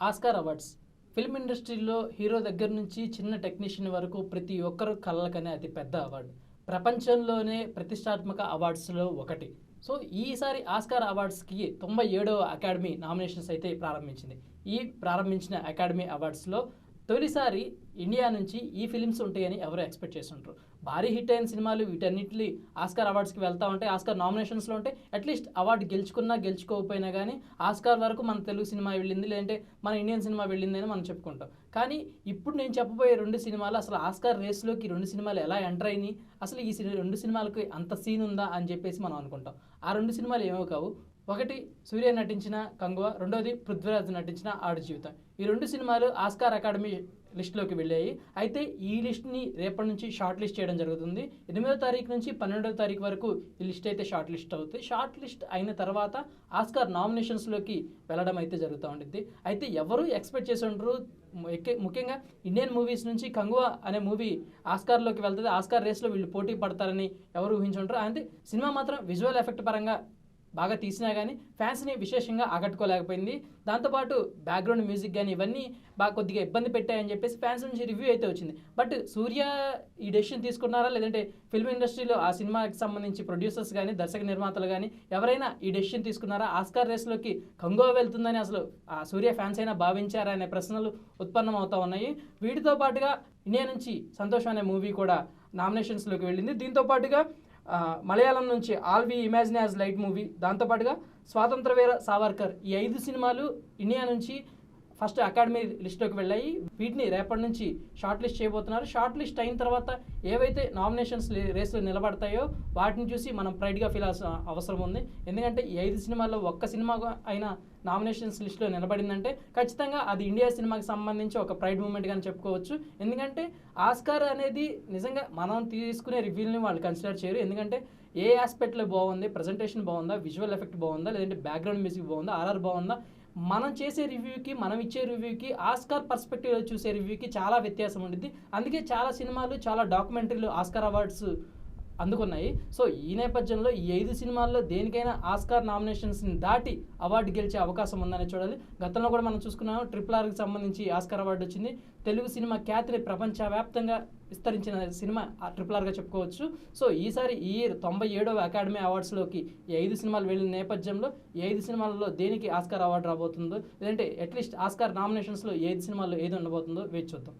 Oscar awards film ఇండస్ట్రీలో hero దగ్గర నుంచి చిన్న టెక్నీషియన్ వరకు ప్రతి ఒక్కరు కళ్ళకనే అతి పెద్ద అవార్డు. ప్రపంచంలోనే ప్రతిష్టాత్మక అవార్డ్స్లో ఒకటి. సో ఈసారి ఆస్కార్ అవార్డ్స్కి 97వ అకాడమీ నామినేషన్స్ అయితే ప్రారంభించింది. ఈ ప్రారంభించిన అకాడమీ అవార్డ్స్లో తొలిసారి ఇండియా నుంచి ఈ ఫిలిమ్స్ ఉంటాయని ఎవరు ఎక్స్పెక్ట్ చేస్తుంటారు. భారీ హిట్ అయిన సినిమాలు వీటన్నిటిని ఆస్కార్ అవార్డ్స్కి వెళ్తూ ఉంటాయి, ఆస్కార్ నామినేషన్స్లో ఉంటాయి. అట్లీస్ట్ అవార్డు గెలుచుకున్నా గెలుచుకోకపోయినా కానీ ఆస్కార్ వరకు మన తెలుగు సినిమా వెళ్ళింది, లేదంటే మన ఇండియన్ సినిమా వెళ్ళింది అని మనం చెప్పుకుంటాం. కానీ ఇప్పుడు నేను చెప్పబోయే రెండు సినిమాలు అసలు ఆస్కార్ రేస్లోకి రెండు సినిమాలు ఎలా ఎంటర్ అయినాయి, అసలు ఈ రెండు సినిమాలకి అంత సీన్ ఉందా అని చెప్పేసి మనం అనుకుంటాం. ఆ రెండు సినిమాలు ఏమో కావు. ఒకటి సూర్య నటించిన కంగువ, రెండోది పృథ్వీరాజ్ నటించిన ఆడు జీవితం. ఈ రెండు సినిమాలు ఆస్కార్ అకాడమీ లిస్టులోకి వెళ్ళాయి. అయితే ఈ లిస్ట్ని రేపటి నుంచి షార్ట్ లిస్ట్ చేయడం జరుగుతుంది. 8వ తారీఖు నుంచి 12వ తారీఖు వరకు ఈ లిస్ట్ అయితే షార్ట్ లిస్ట్ అవుతుంది. షార్ట్ లిస్ట్ అయిన తర్వాత ఆస్కార్ నామినేషన్స్లోకి వెళ్ళడం అయితే జరుగుతూ ఉంటుంది. అయితే ఎవరు ఎక్స్పెక్ట్ చేసి ఉండరు, ముఖ్యంగా ఇండియన్ మూవీస్ నుంచి కంగువ అనే మూవీ ఆస్కార్లోకి వెళ్తుంది, ఆస్కార్ రేస్లో వీళ్ళు పోటీ పడతారని ఎవరు ఊహించుంటారు. అంటే సినిమా మాత్రం విజువల్ ఎఫెక్ట్ పరంగా బాగా తీసినా కానీ ఫ్యాన్స్ని విశేషంగా ఆకట్టుకోలేకపోయింది. దాంతోపాటు బ్యాక్గ్రౌండ్ మ్యూజిక్ కానీ ఇవన్నీ బాగా కొద్దిగా ఇబ్బంది పెట్టాయని చెప్పేసి ఫ్యాన్స్ నుంచి రివ్యూ అయితే వచ్చింది. బట్ సూర్య ఈ డెసిషన్ తీసుకున్నారా, లేదంటే ఫిల్మ్ ఇండస్ట్రీలో ఆ సినిమాకి సంబంధించి ప్రొడ్యూసర్స్ కానీ దర్శక నిర్మాతలు కానీ ఎవరైనా ఈ డెసిషన్ తీసుకున్నారా, ఆస్కార్ రేస్లోకి కంగువ వెళ్తుందని అసలు ఆ సూర్య ఫ్యాన్స్ అయినా భావించారా అనే ప్రశ్నలు ఉత్పన్నం అవుతూ ఉన్నాయి. వీటితో పాటుగా ఇండియా నుంచి సంతోషం అనే మూవీ కూడా నామినేషన్స్లోకి వెళ్ళింది. దీంతో పాటుగా మలయాళం నుంచి all we imagine as light movie, దాంతోపాటుగా స్వాతంత్ర వీర సావర్కర్, ఈ 5 సినిమాలు ఇండియా నుంచి ఫస్ట్ అకాడమీ లిస్ట్లోకి వెళ్ళాయి. వీటిని రేపటి నుంచి షార్ట్ లిస్ట్ చేయబోతున్నారు. షార్ట్ లిస్ట్ అయిన తర్వాత ఏవైతే నామినేషన్స్ రేసులు నిలబడతాయో వాటిని చూసి మనం ప్రైడ్గా ఫీల్ అవసరం ఉంది. ఎందుకంటే ఈ 5 సినిమాల్లో ఒక్క సినిమా అయినా నామినేషన్స్ లిస్టులో నిలబడిందంటే ఖచ్చితంగా అది ఇండియా సినిమాకి సంబంధించి ఒక ప్రైడ్ మూమెంట్ కానీ చెప్పుకోవచ్చు. ఎందుకంటే ఆస్కార్ అనేది నిజంగా మనం తీసుకునే రివ్యూని వాళ్ళు కన్సిడర్ చేయరు. ఎందుకంటే ఏ ఆస్పెక్ట్లో బాగుంది, ప్రజెంటేషన్ బాగుందా, విజువల్ ఎఫెక్ట్ బాగుందా, లేదంటే బ్యాక్గ్రౌండ్ మ్యూజిక్ బాగుందా, ఆర్ఆర్ బాగుందా, మనం చేసే రివ్యూకి మనం ఇచ్చే రివ్యూకి ఆస్కార్ పర్స్పెక్టివ్లో చూసే రివ్యూకి చాలా వ్యత్యాసం ఉంటుంది. అందుకే చాలా సినిమాలు, చాలా డాక్యుమెంటరీలు ఆస్కార్ అవార్డ్స్ అందుకున్నాయి. సో ఈ నేపథ్యంలో ఈ 5 సినిమాల్లో దేనికైనా ఆస్కార్ నామినేషన్స్ని దాటి అవార్డు గెలిచే అవకాశం ఉందని చూడాలి. గతంలో కూడా మనం చూసుకున్నాము, RRRకి సంబంధించి ఆస్కార్ అవార్డు వచ్చింది. తెలుగు సినిమా ఖ్యాతిని ప్రపంచవ్యాప్తంగా విస్తరించిన సినిమా RRRగా చెప్పుకోవచ్చు. సో ఈసారి ఈ 97వ అకాడమీ అవార్డ్స్లోకి ఈ 5 సినిమాలు వెళ్ళిన నేపథ్యంలో ఈ 5 సినిమాల్లో దేనికి ఆస్కార్ అవార్డు రాబోతుందో, లేదంటే అట్లీస్ట్ ఆస్కార్ నామినేషన్స్లో ఈ 5 సినిమాల్లో ఏది ఉండబోతుందో వేచి చూద్దాం.